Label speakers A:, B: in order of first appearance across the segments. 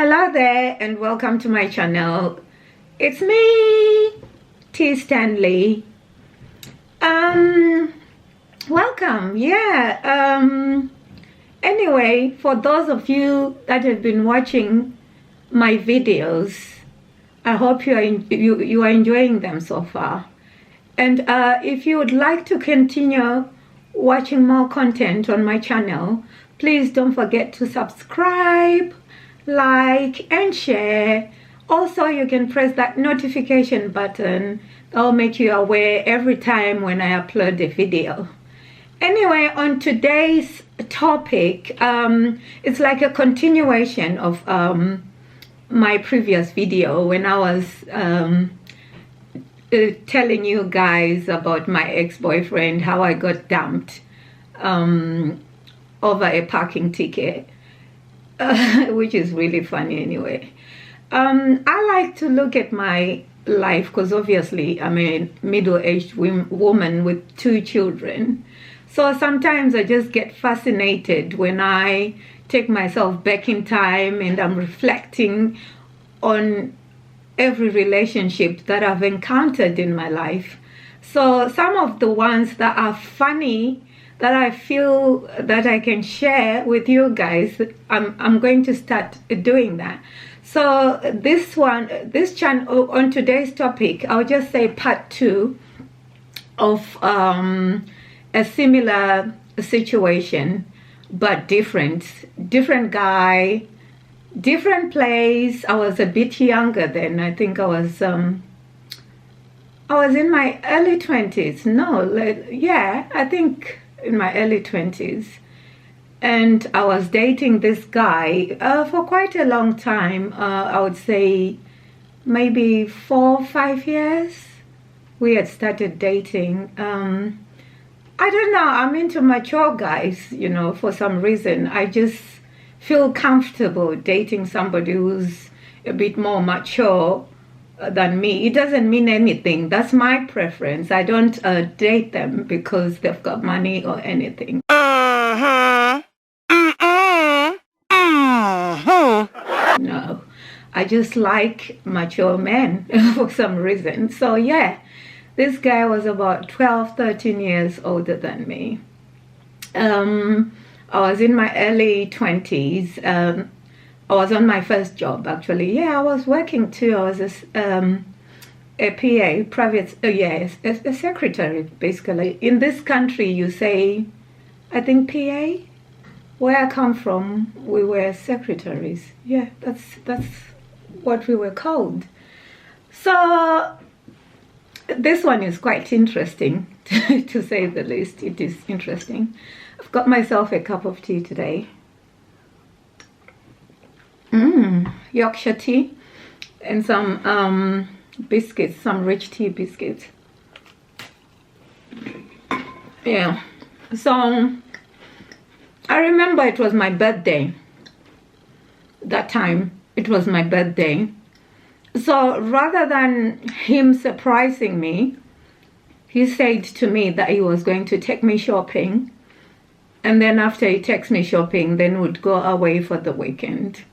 A: Hello there and welcome to my channel. It's me, T. Stanley. Welcome. Anyway, for those of you that have been watching my videos, I hope you are enjoying them so far. And if you would like to continue watching more content on my channel, please don't forget to subscribe, like and share. Also, you can press that notification button. That'll make you aware every time when I upload a video. Anyway, on today's topic, it's like a continuation of my previous video when I was telling you guys about my ex-boyfriend, how I got dumped over a parking ticket, which is really funny anyway. I like to look at my life because obviously I'm a middle-aged woman with 2 children. So sometimes I just get fascinated when I take myself back in time and I'm reflecting on every relationship that I've encountered in my life. So some of the ones that are funny that I feel that I can share with you guys, I'm going to start doing that. So this channel, on today's topic, I'll just say part 2 of a similar situation, but different guy, different place. I was a bit younger then. I think I was in my early 20s. I think in my early 20s. And I was dating this guy for quite a long time. I would say maybe 4 or 5 years. We had started dating. I don't know, I'm into mature guys, you know, for some reason. I just feel comfortable dating somebody who's a bit more mature than me. It doesn't mean anything. That's my preference. I don't date them because they've got money or anything. No, I just like mature men for some reason. So yeah, this guy was about 12, 13 years older than me. I was in my early 20s. I was on my first job, actually. Yeah, I was working too. I was a PA, private, a secretary, basically. In this country, you say, I think PA. Where I come from, we were secretaries. Yeah, that's what we were called. So this one is quite interesting, to say the least. It is interesting. I've got myself a cup of tea today. Yorkshire tea and some biscuits, some rich tea biscuits. Yeah, so I remember it was my birthday. That time it was my birthday. So rather than him surprising me, he said to me that he was going to take me shopping, and then after he takes me shopping, then we'd go away for the weekend.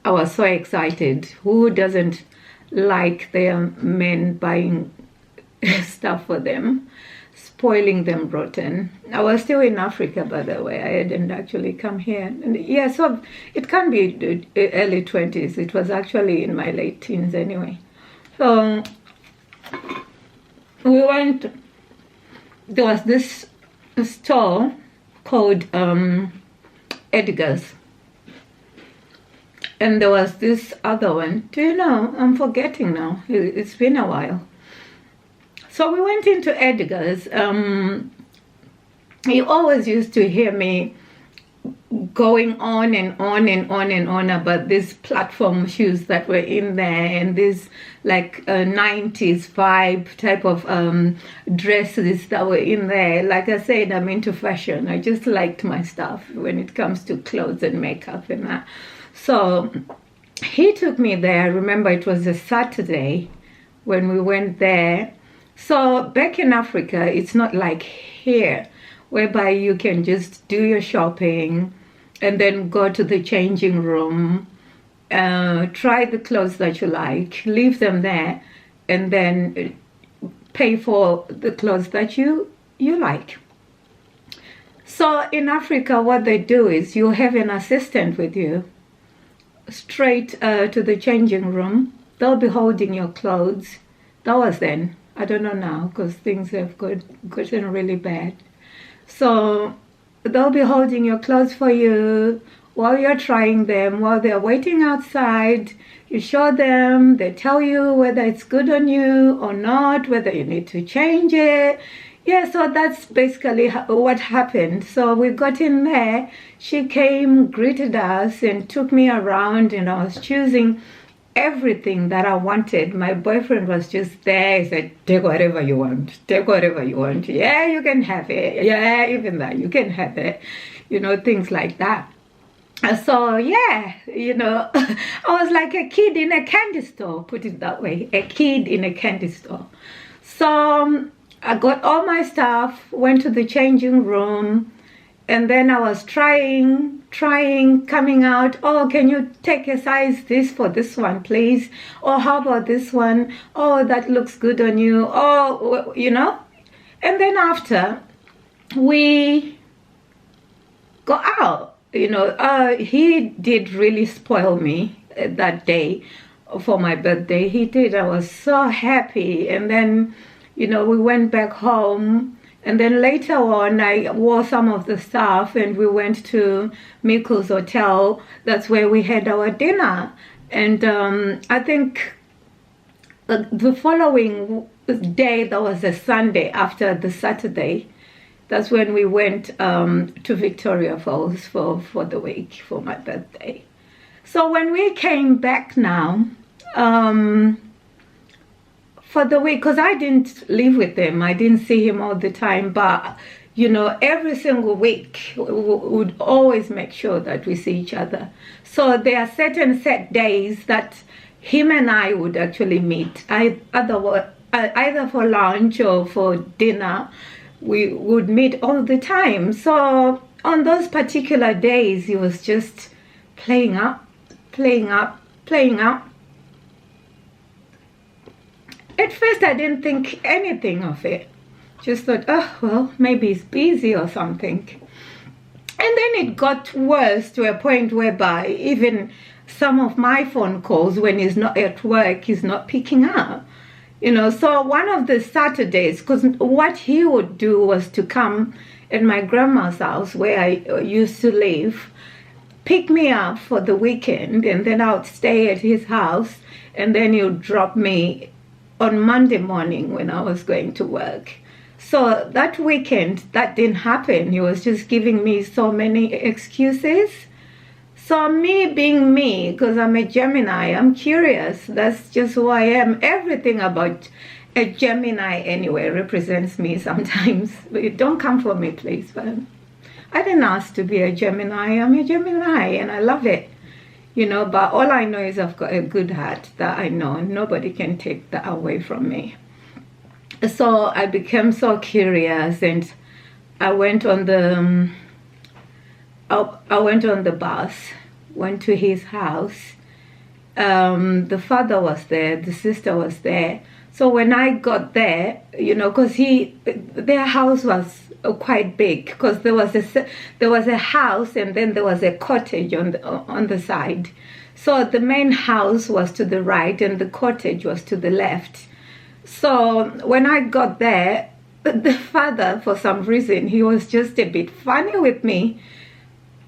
A: I was so excited. Who doesn't like their men buying stuff for them, spoiling them rotten? I was still in Africa, by the way. I hadn't actually come here. And yeah, so it can't be early 20s. It was actually in my late teens anyway. So we went, there was this store called Edgars. And there was this other one. Do you know? I'm forgetting now. It's been a while. So we went into Edgars. You always used to hear me going on and on and on and on about these platform shoes that were in there and these like 90s vibe type of dresses that were in there. Like I said, I'm into fashion. I just liked my stuff when it comes to clothes and makeup and that. So he took me there. I remember it was a Saturday when we went there. So back in Africa, it's not like here, whereby you can just do your shopping and then go to the changing room, try the clothes that you like, leave them there, and then pay for the clothes that you like. So in Africa, what they do is you have an assistant with you straight to the changing room. They'll be holding your clothes. That was then. I don't know now because things have gotten really bad. So they'll be holding your clothes for you while you're trying them, while they're waiting outside. You show them, they tell you whether it's good on you or not, whether you need to change it. Yeah, so that's basically what happened. So we got in there, she came, greeted us, and took me around, and I was choosing everything that I wanted. My boyfriend was just there. He said, take whatever you want, take whatever you want. Yeah, you can have it. Yeah, even that, you can have it. You know, things like that. So yeah, you know, I was like a kid in a candy store, put it that way, a kid in a candy store. So I got all my stuff, went to the changing room, and then I was trying, coming out. Oh, can you take a size this for this one, please? Or how about this one? Oh, that looks good on you. Oh, you know. And then after we go out, you know, he did really spoil me that day for my birthday. He did. I was so happy. And then, you know, we went back home, and then later on I wore some of the stuff and we went to Miko's hotel. That's where we had our dinner. And I think the following day, that was a Sunday after the Saturday, that's when we went to Victoria Falls for the week for my birthday. So when we came back now, for the week, because I didn't live with him, I didn't see him all the time, but you know, every single week we would always make sure that we see each other. So there are certain set days that him and I would actually meet, either for lunch or for dinner. We would meet all the time. So on those particular days, he was just playing up. At first, I didn't think anything of it. Just thought, oh, well, maybe he's busy or something. And then it got worse to a point whereby even some of my phone calls, when he's not at work, he's not picking up. You know, so one of the Saturdays, because what he would do was to come at my grandma's house where I used to live, pick me up for the weekend, and then I would stay at his house, and then he would drop me on Monday morning when I was going to work. So that weekend, that didn't happen. He was just giving me so many excuses. So me being me, because I'm a Gemini, I'm curious. That's just who I am. Everything about a Gemini anyway represents me sometimes. Don't come for me, please. But I didn't ask to be a Gemini. I'm a Gemini and I love it. You know, but all I know is I've got a good heart that I know. Nobody can take that away from me. So I became so curious, and I went on the bus, went to his house. The father was there, the sister was there. So when I got there, you know, because their house was quite big, because there was a house and then there was a cottage on the side. So the main house was to the right and the cottage was to the left. So when I got there, the father, for some reason, he was just a bit funny with me.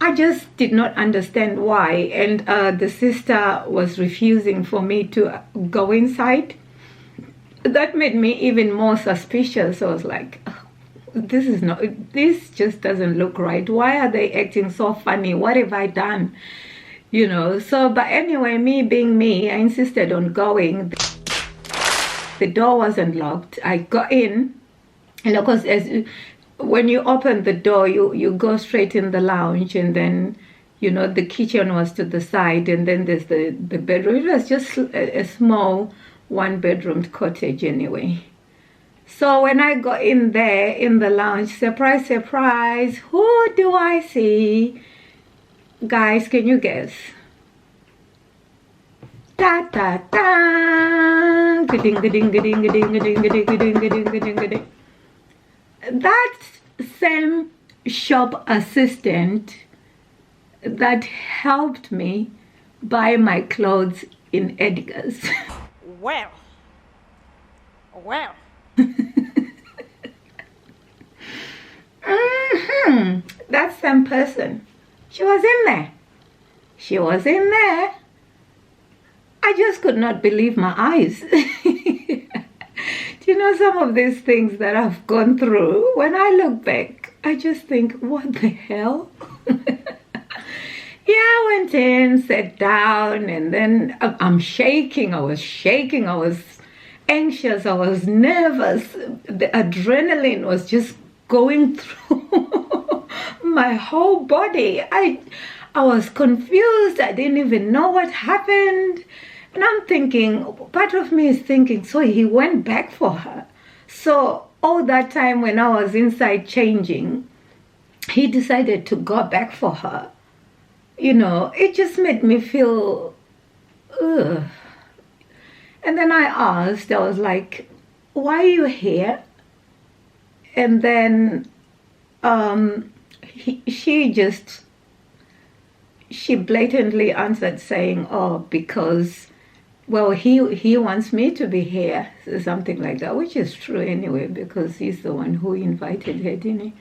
A: I just did not understand why. And the sister was refusing for me to go inside. That made me even more suspicious. I was like, oh, this just doesn't look right. Why are they acting so funny? What have I done? You know, so, but anyway, me being me, I insisted on going. The door wasn't locked. I got in, and of course, when you open the door, you go straight in the lounge, and then, you know, the kitchen was to the side, and then there's the bedroom. It was just a small one-bedroomed cottage anyway. So when I got in there in the lounge, surprise, surprise, who do I see? Guys, can you guess? Da da da. Ding ding ding ding ding ding ding ding. That same shop assistant that helped me buy my clothes in Edgars.
B: Well.
A: That same person. She was in there. She was in there. I just could not believe my eyes. Do you know some of these things that I've gone through? When I look back, I just think, what the hell? Yeah, I went in, sat down, and then I'm shaking. I was shaking. I was anxious. I was nervous. The adrenaline was just going through my whole body. I was confused. I didn't even know what happened. And I'm thinking, part of me is thinking, so he went back for her. So all that time when I was inside changing, he decided to go back for her. You know, it just made me feel, ugh. And then I asked, I was like, why are you here? And then she blatantly answered saying, oh, because, well, he wants me to be here, something like that, which is true anyway, because he's the one who invited her, didn't he?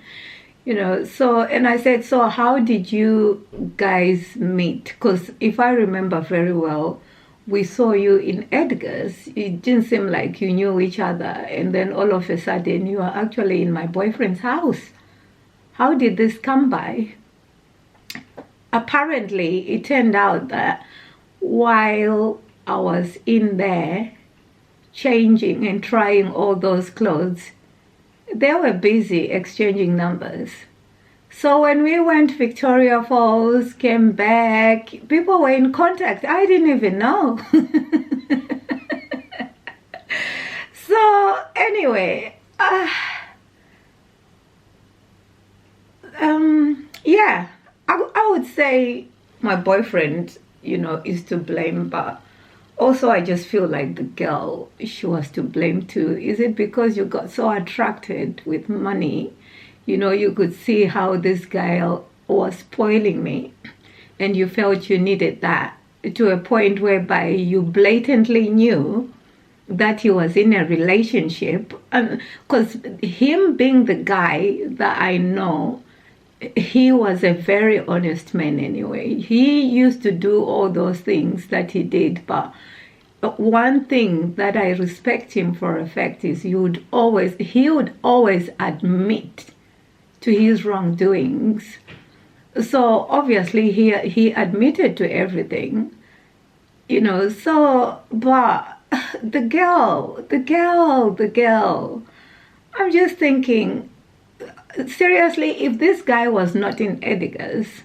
A: You know, so, and I said, so how did you guys meet? Because if I remember very well, we saw you in Edgars. It didn't seem like you knew each other. And then all of a sudden, you are actually in my boyfriend's house. How did this come by? Apparently, it turned out that while I was in there changing and trying all those clothes, they were busy exchanging numbers. So when we went Victoria Falls, came back, people were in contact. I didn't even know. So anyway, yeah, I would say my boyfriend, you know, is to blame, but also I just feel like the girl, she was to blame too. Is it because you got so attracted with money? You know, you could see how this guy was spoiling me, and you felt you needed that to a point whereby you blatantly knew that he was in a relationship. Because him being the guy that I know, he was a very honest man anyway. He used to do all those things that he did, but one thing that I respect him for a fact is he would always admit to his wrongdoings. So obviously he admitted to everything, you know. So, but the girl, I'm just thinking, seriously, if this guy was not in Edgars,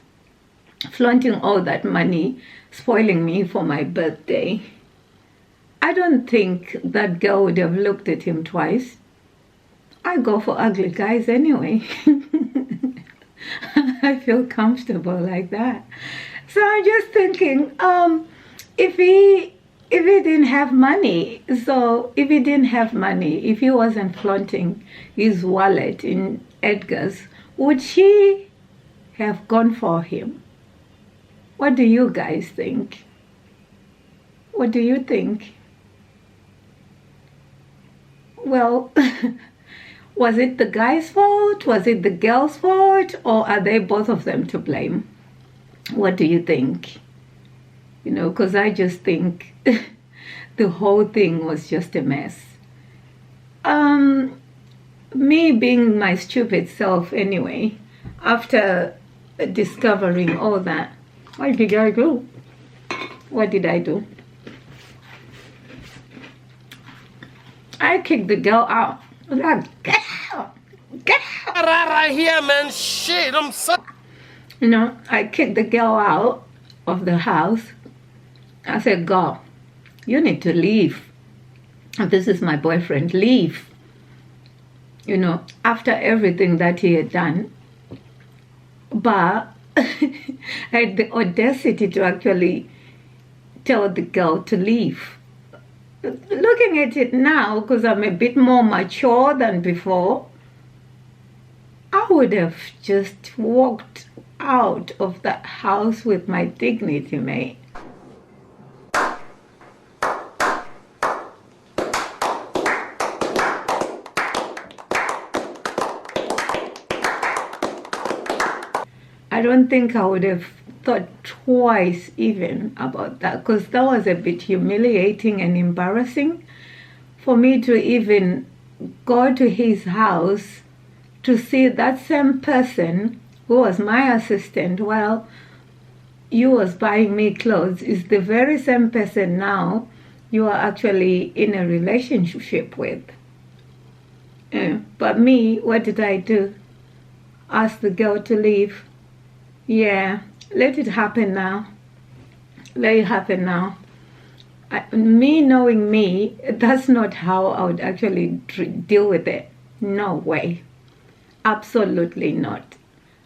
A: flaunting all that money, spoiling me for my birthday, I don't think that girl would have looked at him twice. I go for ugly guys anyway. I feel comfortable like that. So I'm just thinking, if he didn't have money, if he wasn't flaunting his wallet in Edgars, would she have gone for him? What do you guys think? What do you think? Well, was it the guy's fault? Was it the girl's fault? Or are they both of them to blame? What do you think? You know, because I just think the whole thing was just a mess. Me being my stupid self anyway, after discovering all that, what did I do? What did I do? I kicked the girl out. I was like, get out! Get out!
B: Right here, man. Shit, I'm so...
A: You know, I kicked the girl out of the house. I said, girl, you need to leave. This is my boyfriend. Leave. You know, after everything that he had done. But I had the audacity to actually tell the girl to leave. Looking at it now, because I'm a bit more mature than before, I would have just walked out of that house with my dignity, mate. I don't think I would have thought twice even about that, because that was a bit humiliating and embarrassing for me to even go to his house to see that same person who was my assistant while you was buying me clothes is the very same person now you are actually in a relationship with. But me, what did I do? Ask the girl to leave. Yeah, let it happen now. Let it happen now. Me knowing me, that's not how I would actually deal with it. No way. Absolutely not.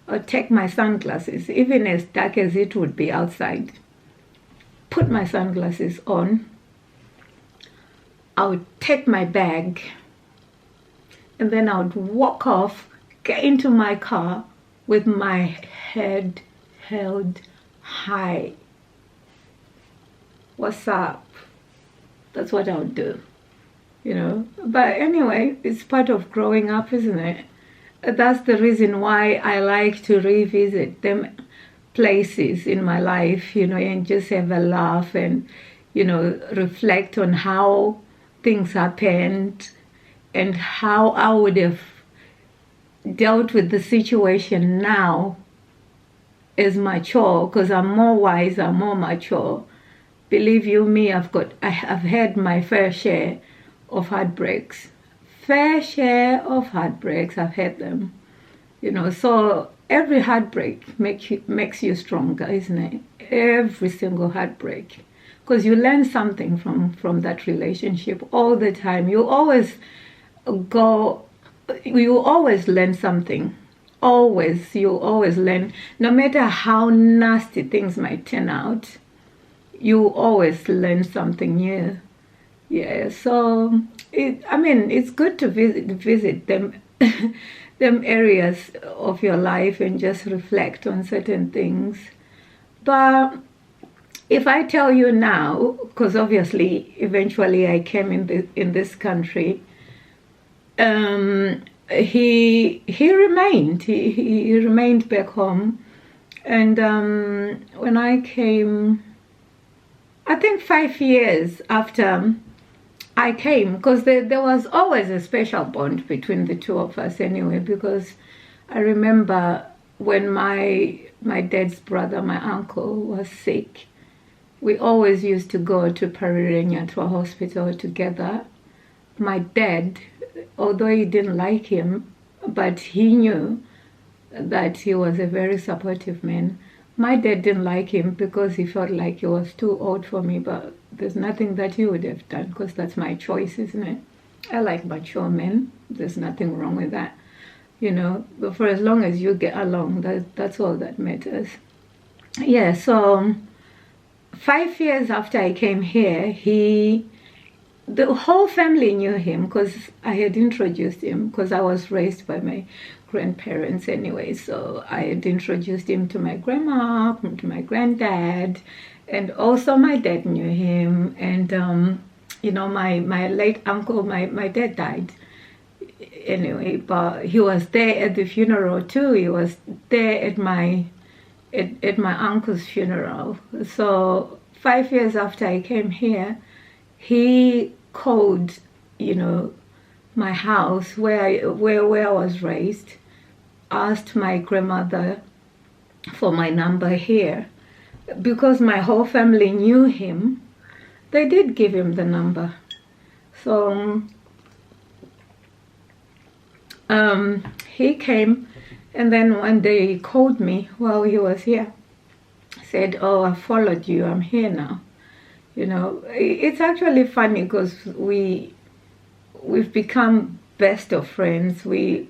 A: I'll take my sunglasses, even as dark as it would be outside. Put my sunglasses on. I would take my bag. And then I would walk off, get into my car with my head held high. What's up? That's what I would do, you know. But anyway, it's part of growing up, isn't it? That's the reason why I like to revisit them places in my life, you know, and just have a laugh and, you know, reflect on how things happened and how I would have dealt with the situation now as mature, because I'm more wise, I'm more mature. Believe you me, I've had my fair share of heartbreaks. Fair share of heartbreaks, I've had them. You know, so every heartbreak makes you stronger, isn't it? Every single heartbreak. Because you learn something from that relationship all the time. You always learn something. Always, you always learn. No matter how nasty things might turn out, you always learn something new. Yeah, so it's good to visit them them areas of your life and just reflect on certain things. But if I tell you now, because obviously eventually I came in this country, he remained back home, and when I came, I think 5 years after I came, because there was always a special bond between the two of us anyway, because I remember when my dad's brother, my uncle, was sick, we always used to go to Parirenya, to a hospital together. My dad, although he didn't like him, but he knew that he was a very supportive man. My dad didn't like him because he felt like he was too old for me, but there's nothing that he would have done, because that's my choice, isn't it? I like mature men. There's nothing wrong with that, you know. But for as long as you get along, that's all that matters. Yeah, so 5 years after I came here, the whole family knew him, because I had introduced him, because I was raised by my grandparents anyway. So I had introduced him to my grandma, to my granddad, and also my dad knew him. And you know, my late uncle, my dad died anyway, but he was there at the funeral too. He was there at my uncle's funeral. So 5 years after I came here, he called, you know, my house where I was raised, asked my grandmother for my number here. Because my whole family knew him, they did give him the number. So he came, and then one day he called me while he was here. Said, "Oh, I followed you, I'm here now." You know, it's actually funny because we've become best of friends. We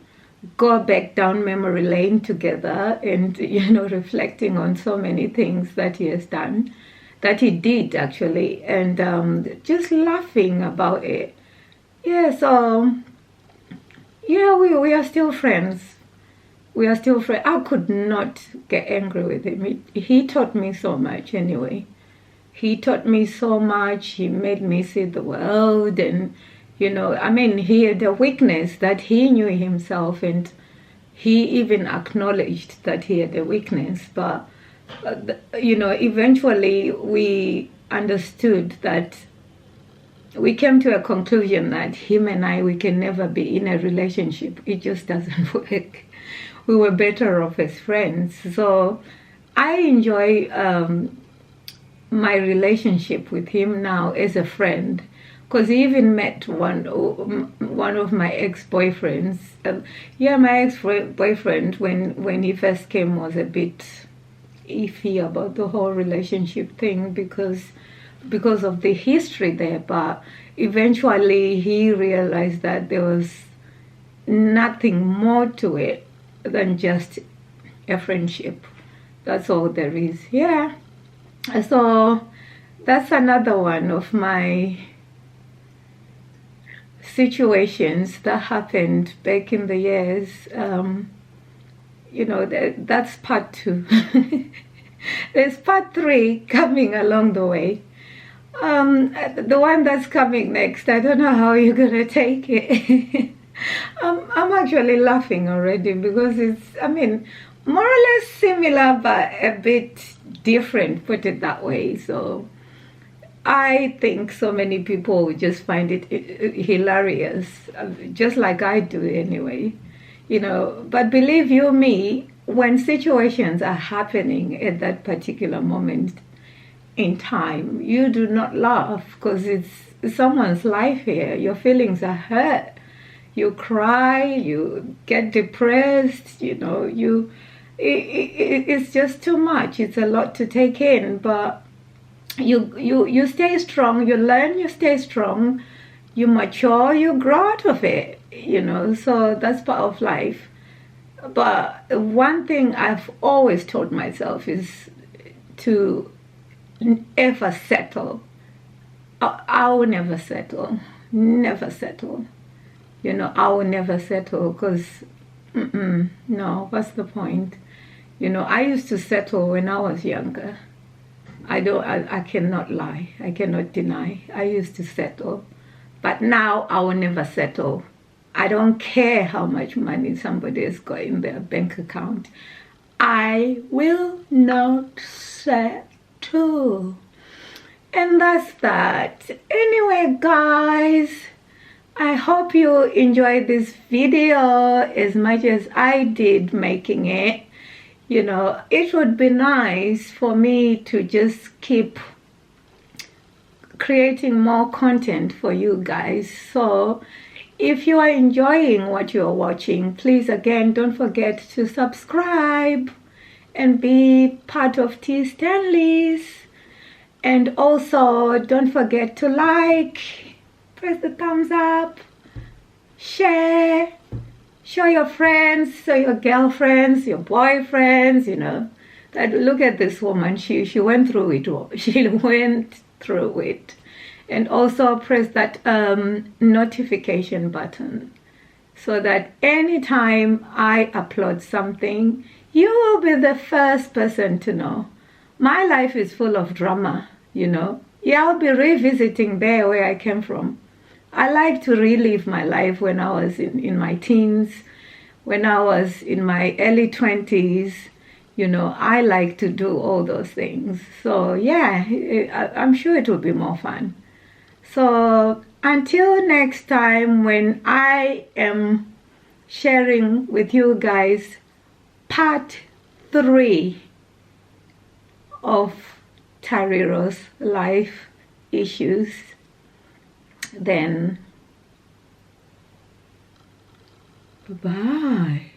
A: go back down memory lane together and, you know, reflecting on so many things that he has done, that he did actually, and just laughing about it. Yeah, so yeah, we are still friends. We are still friends. I could not get angry with him. He taught me so much anyway. He taught me so much. He made me see the world, and, you know, I mean, he had a weakness that he knew himself, and he even acknowledged that he had a weakness. But, you know, eventually we understood that, we came to a conclusion that him and I, we can never be in a relationship. It just doesn't work. We were better off as friends. So I enjoy my relationship with him now as a friend, because he even met one of my ex-boyfriends. Yeah, my ex-boyfriend, when he first came, was a bit iffy about the whole relationship thing because of the history there, but eventually he realized that there was nothing more to it than just a friendship. That's all there is. Yeah, so that's another one of my situations that happened back in the years. You know, that's part 2. There's part 3 coming along the way. The one that's coming next, I don't know how you're gonna take it. I'm actually laughing already because it's, I mean, more or less similar but a bit different, put it that way. So I think so many people would just find it hilarious, just like I do anyway, you know. But believe you me, when situations are happening at that particular moment in time, you do not laugh because it's someone's life here. Your feelings are hurt. You cry, you get depressed, you know, it's just too much. It's a lot to take in, but you stay strong, you learn, you stay strong, you mature, you grow out of it, you know. So that's part of life. But one thing I've always told myself is to ever settle. I will never settle. Never settle. You know, I will never settle because, no, what's the point? You know, I used to settle when I was younger. I cannot lie. I cannot deny. I used to settle. But now I will never settle. I don't care how much money somebody has got in their bank account. I will not settle. And that's that. Anyway, guys, I hope you enjoyed this video as much as I did making it. You know, it would be nice for me to just keep creating more content for you guys. So if you are enjoying what you're watching, please, again, don't forget to subscribe and be part of T. Stanley's. And also, don't forget to like, press the thumbs up, share, show your friends, show your girlfriends, your boyfriends, you know, that look at this woman, she went through it. She went through it. And also press that notification button so that anytime I upload something, you will be the first person to know. My life is full of drama, you know. Yeah, I'll be revisiting there where I came from. I like to relive my life when I was in my teens, when I was in my early 20s. You know, I like to do all those things. So yeah, I'm sure it will be more fun. So until next time, when I am sharing with you guys part 3 of Tariro's life issues, then bye-bye.